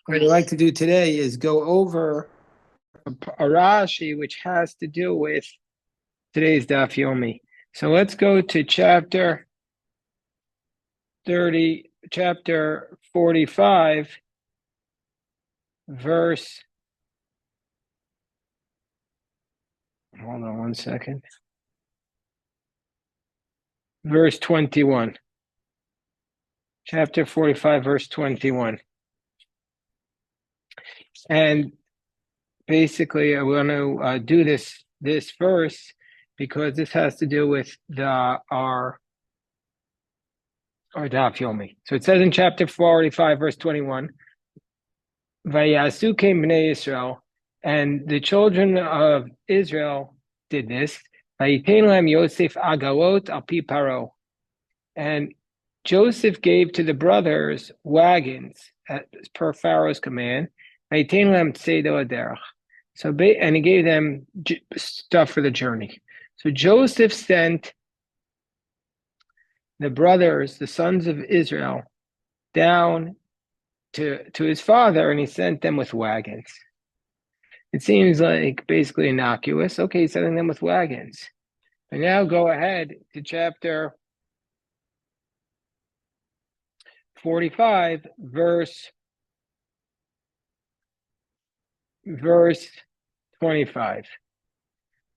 What I'd like to do today is go over a Rashi which has to do with today's Daf Yomi. So let's go to chapter 45, verse. Hold on one second. Verse 21. Chapter 45, verse 21. And basically, I want to do this verse because this has to do with our Daf Yomi. So it says in chapter 45, verse 21, Vayasu came Bnei Israel, and the children of Israel did this. Vayitain lam Yosef agalot al pi paro, and Joseph gave to the brothers wagons per Pharaoh's command. Vayitain lam tzedo aderech. So, and he gave them stuff for the journey. So Joseph sent the brothers, the sons of Israel, down to his father, and he sent them with wagons. It seems like basically innocuous. Okay, he's sending them with wagons. And now go ahead to chapter 45, verse 25.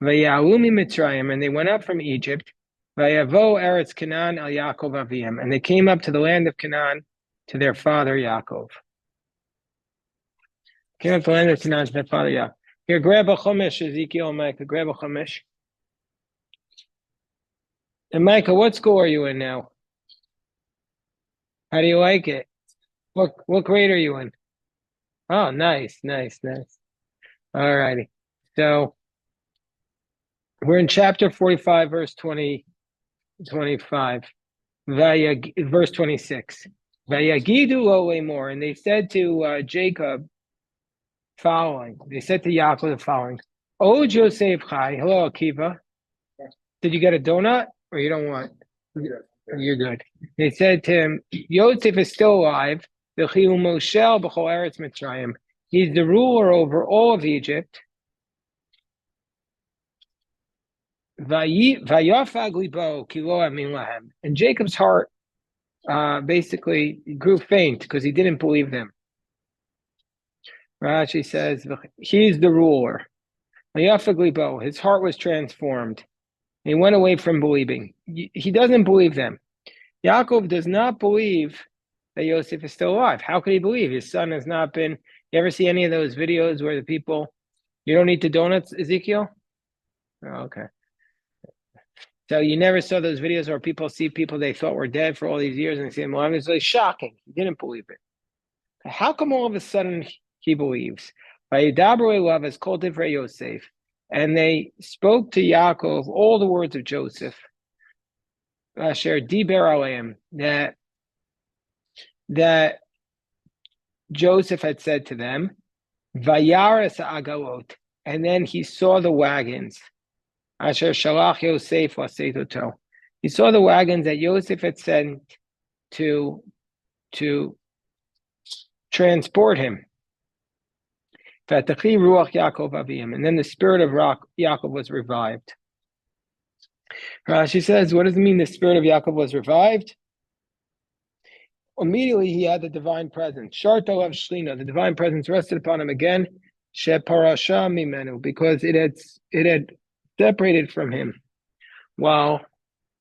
Vayalumi Mitzrayim, and they went up from Egypt. Vayavo Eretz Canaan al Yaakov Aviyam, and they came up to the land of Canaan to their father Yaakov. Came up to the land of Canaan to their father Yaakov. Here, grab a chumash, Ezekiel and Micah. Grab a chumash. And Micah, what school are you in now? How do you like it? What grade are you in? Oh, nice. All righty. So we're in chapter 45, verse 25. Verse 26. Vayagidu lo lemor, and they said to Jacob following. They said to Yaakov the following. Oh, Yosef Chai. Hello, Akiva. Did you get a donut or you don't want? You're good. They said to him, Yosef is still alive. He's the ruler over all of Egypt. And Jacob's heart basically grew faint because he didn't believe them. Rashi says, he's the ruler. His heart was transformed. He went away from believing. He doesn't believe them. Yaakov does not believe that Yosef is still alive. How could he believe? His son has not been. You ever see any of those videos where the people, you don't eat the donuts, Ezekiel? Oh, okay. So you never saw those videos where people see people they thought were dead for all these years and they say, well, it's really shocking. He didn't believe it. How come all of a sudden he believes? Vayidaber love is called divrei Yosef. And they spoke to Yaakov all the words of Joseph. Asher diber aleim, that Joseph had said to them, Vayaras agalot, and then he saw the wagons. Asher shalach Yosef lasetoto. He saw the wagons that Yosef had sent to transport him. And then the spirit of Yaakov was revived. Rashi says, what does it mean the spirit of Yaakov was revived? Immediately he had the divine presence. Sharto of Shlina, the divine presence rested upon him again. Sheparasha mimenu, because it had separated from him. While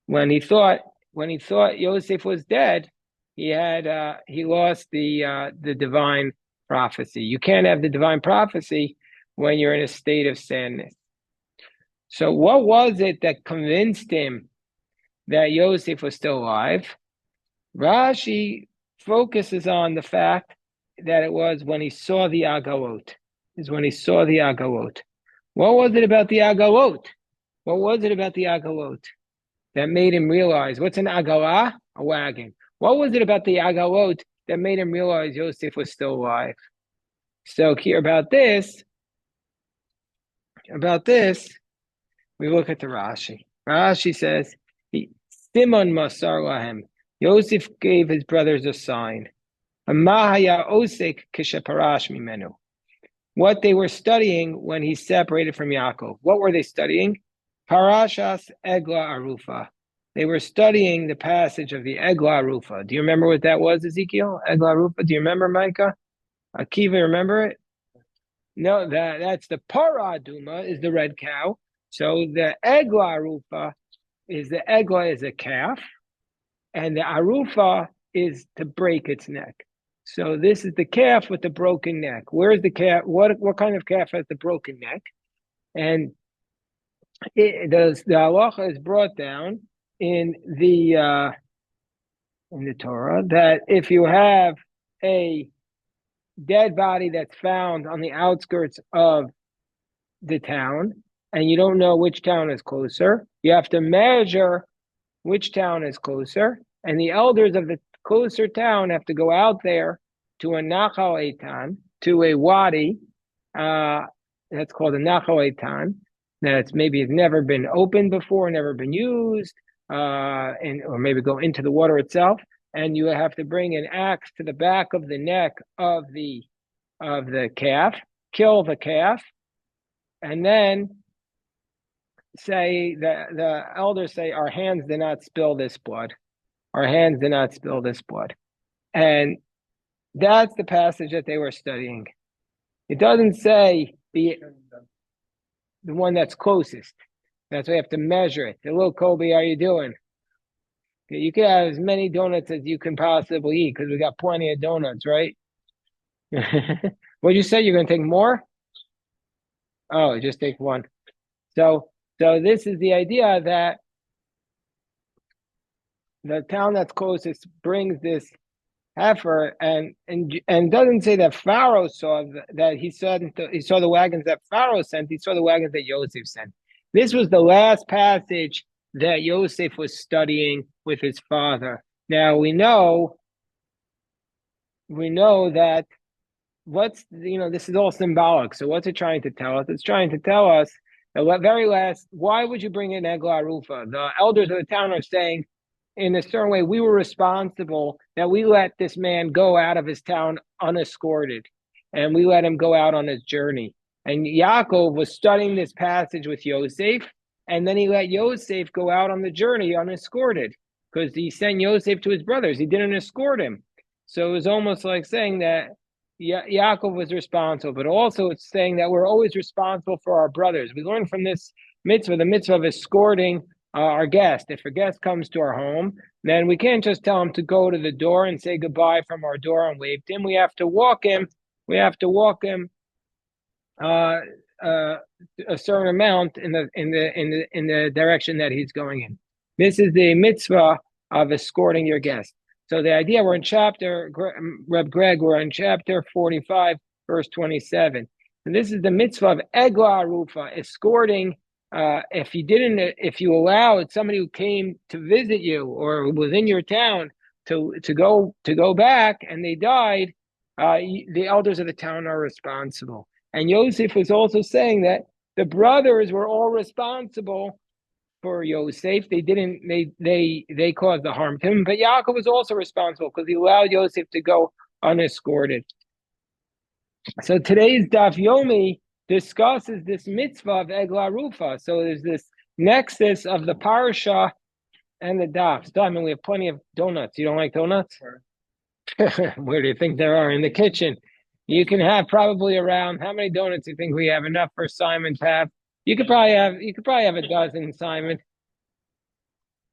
when he thought Yosef was dead, he lost the divine prophecy. You can't have the divine prophecy when you're in a state of sadness. So what was it that convinced him that Yosef was still alive? Rashi focuses on the fact that it was when he saw the agalot. What was it about the agalot? That made him realize, what's an agalah? A wagon. What was it about the agalot that made him realize Yosef was still alive? So here about this, we look at the Rashi. Rashi says, Simon Masar Lahem. Yosef gave his brothers a sign. Mahaya osek kishaparash mimenu. What they were studying when he separated from Yaakov. What were they studying? Parashas Egla Arufa. They were studying the passage of the Egla Arufa. Do you remember what that was, Ezekiel? Egla Arufa. Do you remember, Micah? Akiva, remember it? No, that's the Para Duma, is the red cow. So the Egla Arufa is the Egla is a calf, and the Arufa is to break its neck. So this is the calf with the broken neck. Where's the calf? What kind of calf has the broken neck? And the halacha is brought down in the Torah that if you have a dead body that's found on the outskirts of the town and you don't know which town is closer, you have to measure which town is closer, and the elders of the closer town have to go out there to a Nachal Eitan, to a wadi, that's called a Nachal Eitan, that's maybe has never been opened before, never been used, or maybe go into the water itself, and you have to bring an axe to the back of the neck of the calf, kill the calf, and then say the elders say, our hands did not spill this blood. Our hands did not spill this blood. And that's the passage that they were studying. It doesn't say the one that's closest. That's why you have to measure it. Hello, Kobe, how you doing? You can have as many donuts as you can possibly eat because we got plenty of donuts, right? What'd you say? You're going to take more? Oh, just take one. So this is the idea that the town that's closest brings this heifer, and doesn't say that Pharaoh saw that he saw the wagons that Pharaoh sent. He saw the wagons that Yosef sent. This was the last passage that Yosef was studying with his father. Now we know that this is all symbolic. So what's it trying to tell us? It's trying to tell us the very last. Why would you bring in Eglah Rufa? The elders of the town are saying, in a certain way, we were responsible that we let this man go out of his town unescorted, and we let him go out on his journey. And Yaakov was studying this passage with Yosef, and then he let Yosef go out on the journey unescorted because he sent Yosef to his brothers. He didn't escort him. So it was almost like saying that Yaakov was responsible, but also it's saying that we're always responsible for our brothers. We learn from this mitzvah, the mitzvah of escorting our guest. If a guest comes to our home, then we can't just tell him to go to the door and say goodbye from our door and wave to him. We have to walk him. A certain amount in the direction that he's going in. This is the mitzvah of escorting your guest. So the idea, we're in chapter, Reb Greg, we're in chapter 45, verse 27. And this is the mitzvah of Eglah Rufa, escorting. If you allowed somebody who came to visit you or was in your town to go back and they died, the elders of the town are responsible. And Yosef was also saying that the brothers were all responsible for Yosef. They caused the harm to him, but Yaakov was also responsible because he allowed Yosef to go unescorted. So today's Daf Yomi discusses this mitzvah of Eglah Rufa. So there's this nexus of the parsha and the daf. So, I mean, we have plenty of donuts. You don't like donuts? Where do you think there are? In the kitchen. You can have probably around, how many donuts do you think we have? Enough for Simon to have? You could probably have a dozen, Simon.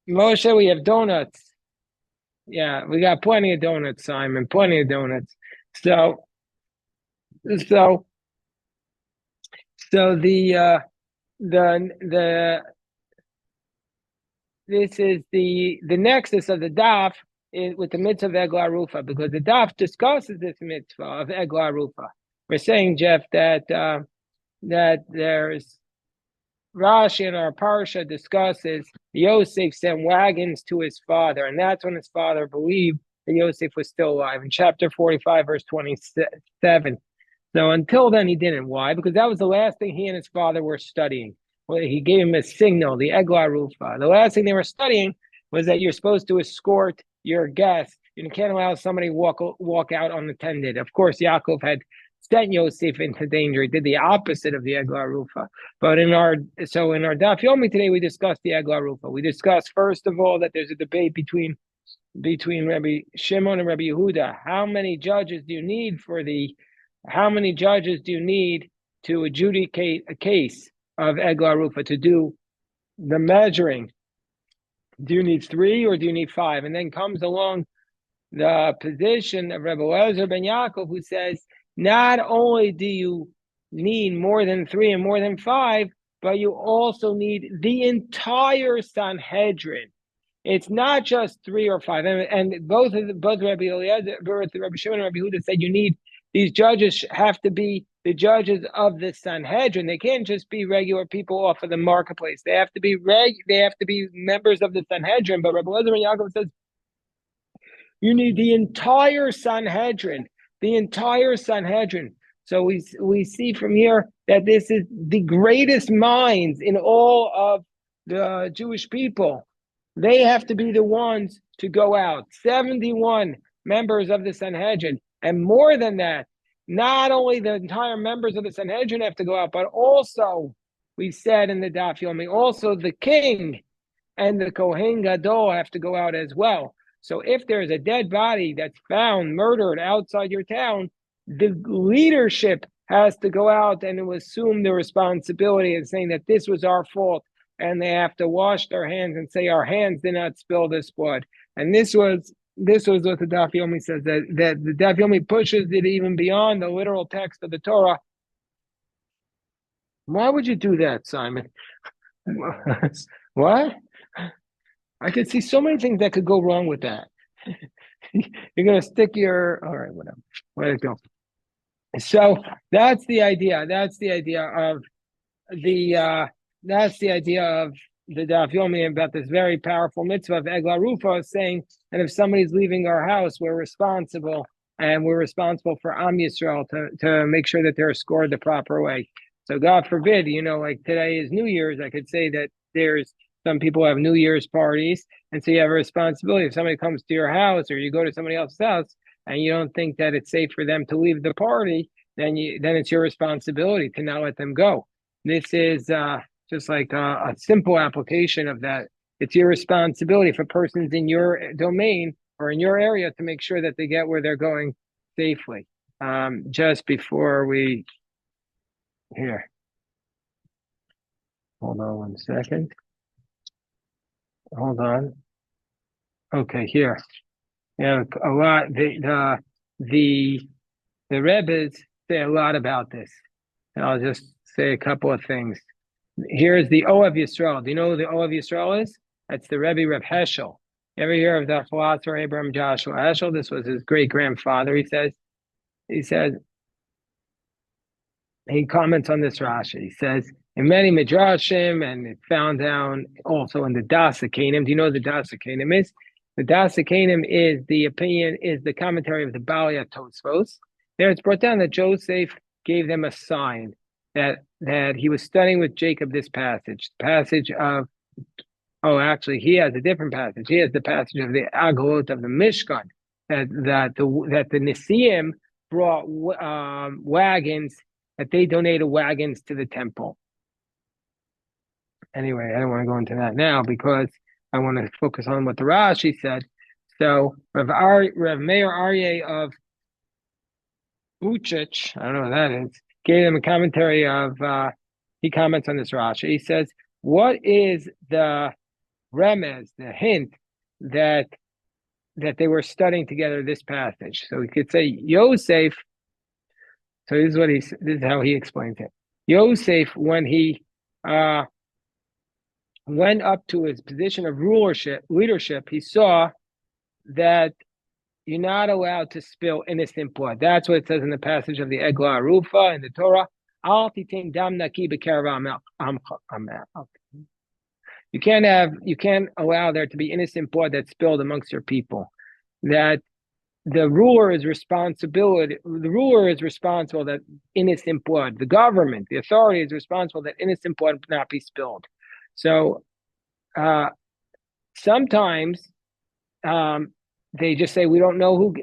Moshe, we have donuts. Yeah, we got plenty of donuts, Simon. Plenty of donuts. So the this is the nexus of the daf with the mitzvah of Eglah Rufa, because the daf discusses this mitzvah of Eglah Rufa. We're saying, Jeff, that there's Rashi in our parsha discusses Yosef sent wagons to his father, and that's when his father believed that Yosef was still alive. In chapter 45, verse 27. So until then, he didn't. Why? Because that was the last thing he and his father were studying. Well, he gave him a signal, the Eglah Rufa. The last thing they were studying was that you're supposed to escort your guest You can't allow somebody walk out unattended. Of course, Yaakov had sent Yosef into danger. He did the opposite of the Eglah Rufa. But in our Daf Yomi today, we discussed the Eglah Rufa. We discussed first of all that there's a debate between Rabbi Shimon and Rabbi Yehuda. How many judges do you need to adjudicate a case of Eglah Rufa, to do the measuring? Do you need 3 or do you need 5? And then comes along the position of Rabbi Eliezer ben Yaakov, who says, not only do you need more than 3 and more than 5, but you also need the entire Sanhedrin. It's not just 3 or 5. And both Rabbi Eliezer, Rabbi Shimon and Rabbi Yehuda said these judges have to be the judges of the Sanhedrin. They can't just be regular people off of the marketplace. They have to be members of the Sanhedrin. But Rabbi Eliezer ben Yaakov says, you need the entire Sanhedrin, So we see from here that this is the greatest minds in all of the Jewish people. They have to be the ones to go out. 71 members of the Sanhedrin. And more than that, not only the entire members of the Sanhedrin have to go out, but also, we said in the Daf Yomi, also the king and the Kohen Gadol have to go out as well. So if there's a dead body that's found murdered outside your town, the leadership has to go out and assume the responsibility of saying that this was our fault, and they have to wash their hands and say, our hands did not spill this blood. And this was what the Daf Yomi says, that the Daf Yomi pushes it even beyond the literal text of the Torah. Why would you do that, Simon? What? I could see so many things that could go wrong with that. You're going to stick all right, whatever. Let it go. So that's the idea. That's the idea of the Daf Yomi about this very powerful mitzvah of Eglah Rufa, saying that if somebody's leaving our house, we're responsible for Am Yisrael to make sure that they're scored the proper way. So God forbid, like today is New Year's, I could say that there's some people have New Year's parties, and so you have a responsibility. If somebody comes to your house or you go to somebody else's house and you don't think that it's safe for them to leave the party, then it's your responsibility to not let them go. This is just like a simple application of that. It's your responsibility for persons in your domain or in your area to make sure that they get where they're going safely. Just before here. Hold on 1 second. Hold on. Okay, here. Yeah, a lot. The Rebbes say a lot about this, and I'll just say a couple of things. Here's the Oav Yisrael. Do you know who the Oav Yisrael is? That's the Rebbe Reb Heschel. You ever hear of the philosopher Abraham Joshua Heschel? This was his great grandfather. He says, he comments on this Rashi. He says, in many midrashim, and it's found down also in the Das HaKanim. Do you know what the Das HaKanim is? The Das HaKanim is the commentary of the Balei Tosfos. There it's brought down that Joseph gave them a sign that he was studying with Jacob this passage. The passage of, actually, he has a different passage. He has the passage of the Agalot of the Mishkan, that the Nesiim brought wagons, that they donated wagons to the temple. Anyway, I don't want to go into that now because I want to focus on what the Rashi said. So Rav Meir Aryeh of Buchich, I don't know what that is, gave them a commentary of, he comments on this Rashi. He says, what is the remez, the hint that they were studying together this passage? So we could say Yosef, so this is how he explains it. Yosef, when he went up to his position of leadership, he saw that you're not allowed to spill innocent blood. That's what it says in the passage of the Eglah Rufa in the Torah. You can't allow there to be innocent blood that's spilled amongst your people. That the ruler is responsible that innocent blood, the government, the authority is responsible that innocent blood not be spilled. So sometimes they just say we don't know who.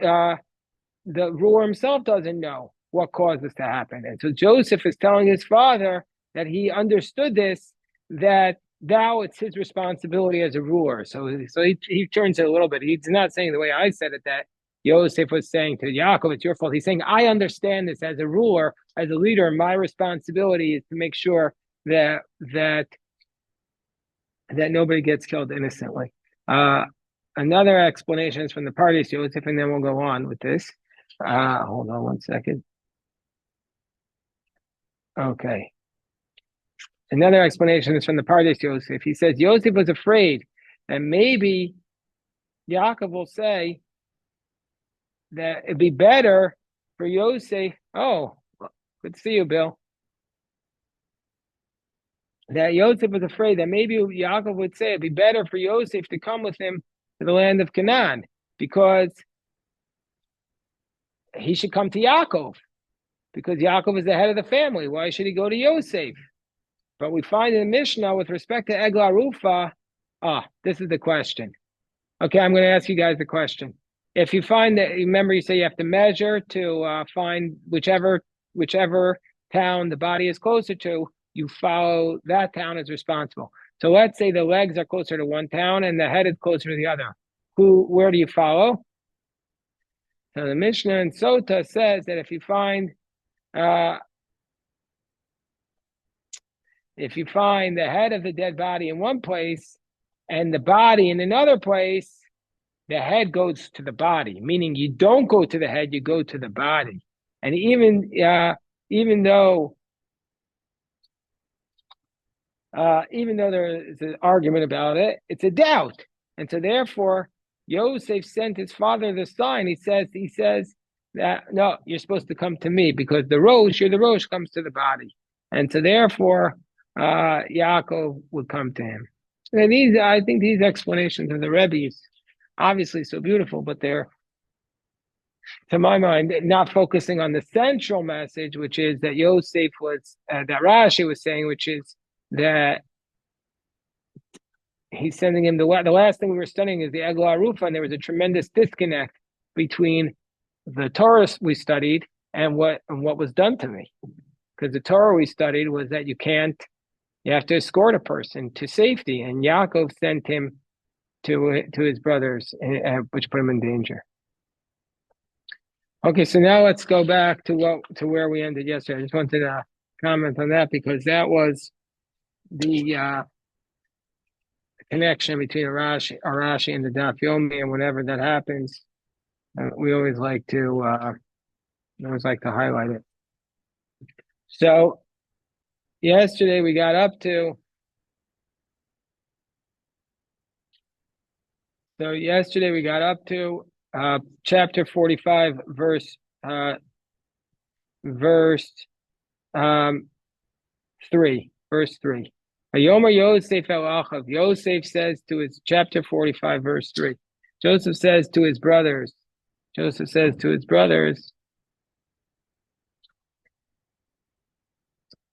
The ruler himself doesn't know what caused this to happen, and so Joseph is telling his father that he understood this, that now it's his responsibility as a ruler. So he turns it a little bit. He's not saying the way I said it, that Yosef was saying to Yaakov, it's your fault. He's saying, I understand this as a ruler, as a leader. My responsibility is to make sure that nobody gets killed innocently. Another explanation is from the parties, Yosef, and then we'll go on with this. Hold on one second. Okay. Another explanation is from the parties, Yosef. He says Yosef was afraid that maybe Yaakov will say that it'd be better for Yosef. Oh, good to see you, Bill. That Yosef was afraid that maybe Yaakov would say it'd be better for Yosef to come with him to the land of Canaan, because he should come to Yaakov, because Yaakov is the head of the family. Why should he go to Yosef? But we find in the Mishnah with respect to Eglah Rufa, this is the question. Okay, I'm going to ask you guys the question. If you find that, remember you say you have to measure to find whichever town the body is closer to, you follow that town as responsible. So let's say the legs are closer to one town and the head is closer to the other. Where do you follow? So the Mishnah in Sota says that if you find the head of the dead body in one place and the body in another place, the head goes to the body, meaning you don't go to the head, you go to the body. And even though there is an argument about it, it's a doubt. And so therefore, Yosef sent his father the sign. He says that, no, you're supposed to come to me, because the Rosh comes to the body. And so therefore, Yaakov would come to him. And I think these explanations of the Rebbe's obviously so beautiful, but they're, to my mind, not focusing on the central message, which is that Yosef was, that Rashi was saying, which is that he's sending him the last thing we were studying is the Eglah Arufa, and there was a tremendous disconnect between the Torah we studied and what was done to me. Because the Torah we studied was that you have to escort a person to safety, and Yaakov sent him to his brothers, which put him in danger. Okay, so now let's go back to where we ended yesterday. I just wanted to comment on that, because that was the connection between Rashi and the Daf Yomi, and whenever that happens, we always like to highlight it. So yesterday we got up to chapter 45, verse 3. Ayomer Yosef el Achav. Yosef says to his, chapter 45, verse 3. Joseph says to his brothers,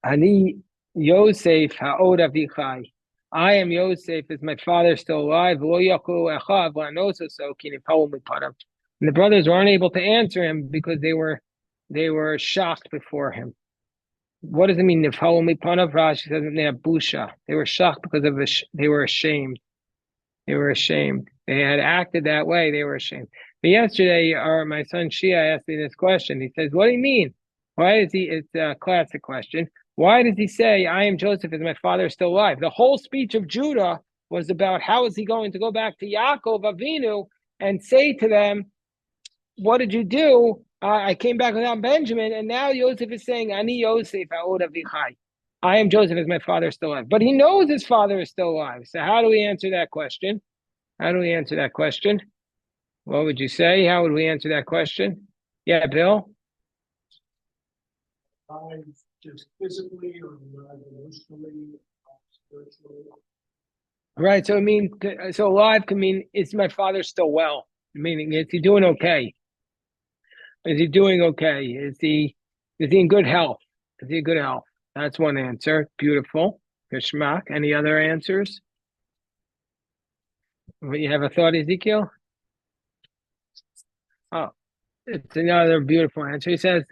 Ani Yosef ha'od avichai. I am Yosef. Is my father still alive? And the brothers were unable to answer him because they were shocked before him. What does it mean? Rashi says busha. They were shocked because they were ashamed. They had acted that way. They were ashamed. But yesterday, my son Shia asked me this question. He says, "What do you mean? Why is he?" It's a classic question. Why does he say, "I am Joseph, is my father still alive"? The whole speech of Judah was about how is he going to go back to Yaakov Avinu and say to them, "What did you do? I came back without Benjamin," and now Yosef is saying, "Ani Yosef ha'od avichai." I am Joseph, is my father still alive? But he knows his father is still alive. So how do we answer that question? What would you say? How would we answer that question? Yeah, Bill? Just physically or emotionally, spiritually. Right. So alive can mean, is my father still well? Meaning, is he doing okay? Is he in good health? That's one answer. Beautiful. Geschmack. Any other answers? You have a thought, Ezekiel? Oh, it's another beautiful answer. He says,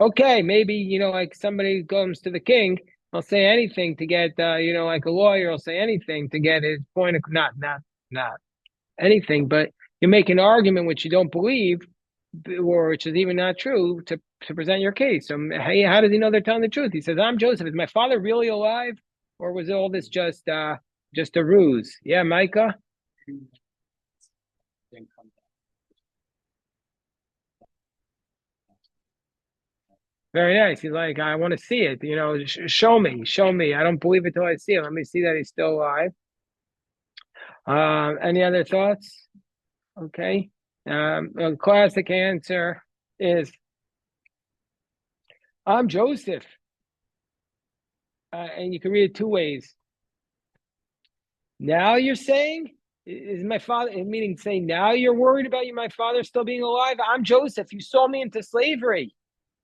okay, maybe, like somebody comes to the king, he'll say anything to get, like a lawyer will say anything to get his point of, not anything, but you make an argument which you don't believe, or which is even not true, to present your case. So, hey, how does he know they're telling the truth? He says, I'm Joseph. Is my father really alive? Or was all this just a ruse? Yeah, Micah? Very nice. He's like, I want to see it. Show me. I don't believe it till I see it. Let me see that he's still alive. Any other thoughts? Okay. A classic answer is, I'm Joseph. And you can read it two ways. Now you're saying, is my father, meaning saying now you're worried about my father still being alive? I'm Joseph. You sold me into slavery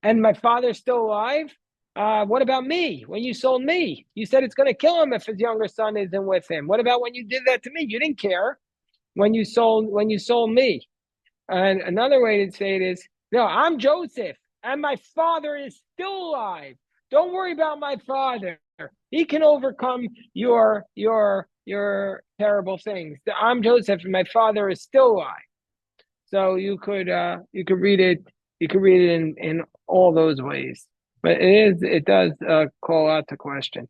and my father's still alive. What about me? When you sold me, you said it's going to kill him if his younger son isn't with him. What about when you did that to me? You didn't care when you sold me. And another way to say it is, no, I'm Joseph and my father is still alive. Don't worry about my father. He can overcome your terrible things. I'm Joseph and my father is still alive. So you could read it in all those ways. But it does call out the question.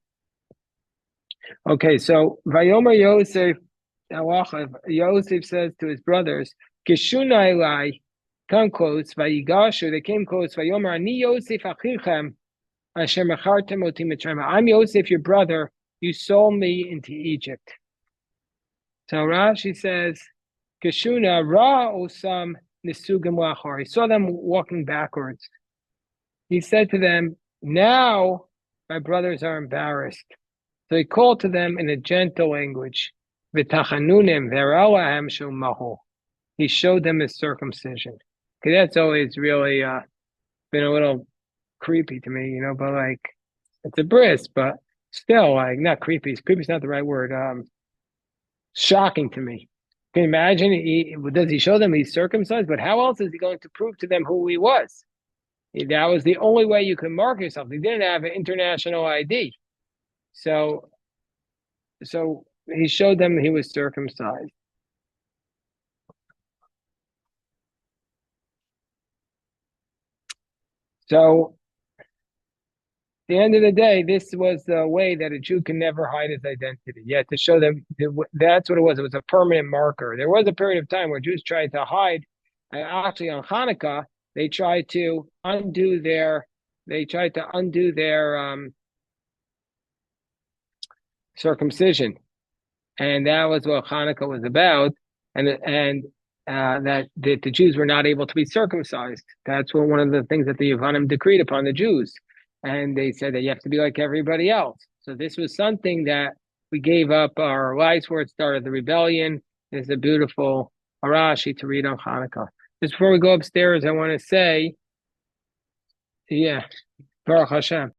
Okay, so Vayomer Yosef, Yosef says to his brothers, Kishuna Elai, come close, Vayigash, they came close, Vayomer Ani Yosef Achichem, Asher Mechartem Oti Mitzrayim. I'm Yosef, your brother, you sold me into Egypt. So Rashi says, Kishuna Ra Osam Nisugim Lachor. He saw them walking backwards. He said to them, now my brothers are embarrassed. So he called to them in a gentle language. V'tachanunim v'eralahem shumahu. He showed them his circumcision. Okay, that's always really been a little creepy to me, but like it's a bris, but still like not creepy. Creepy's not the right word. Shocking to me. Can you imagine? Does he show them he's circumcised? But how else is he going to prove to them who he was? That was the only way you could mark yourself. He didn't have an international ID. So he showed them he was circumcised. So at the end of the day, this was the way that a Jew can never hide his identity. Yeah, to show them that's what it was. It was a permanent marker. There was a period of time where Jews tried to hide. Actually, on Hanukkah, they tried to undo their circumcision, and that was what Hanukkah was about. And that the Jews were not able to be circumcised. That's one of the things that the Yevanim decreed upon the Jews. And they said that you have to be like everybody else. So this was something that we gave up our lives where it started the rebellion. It's a beautiful Rashi to read on Hanukkah. Just before we go upstairs, I want to say, yeah, Baruch Hashem.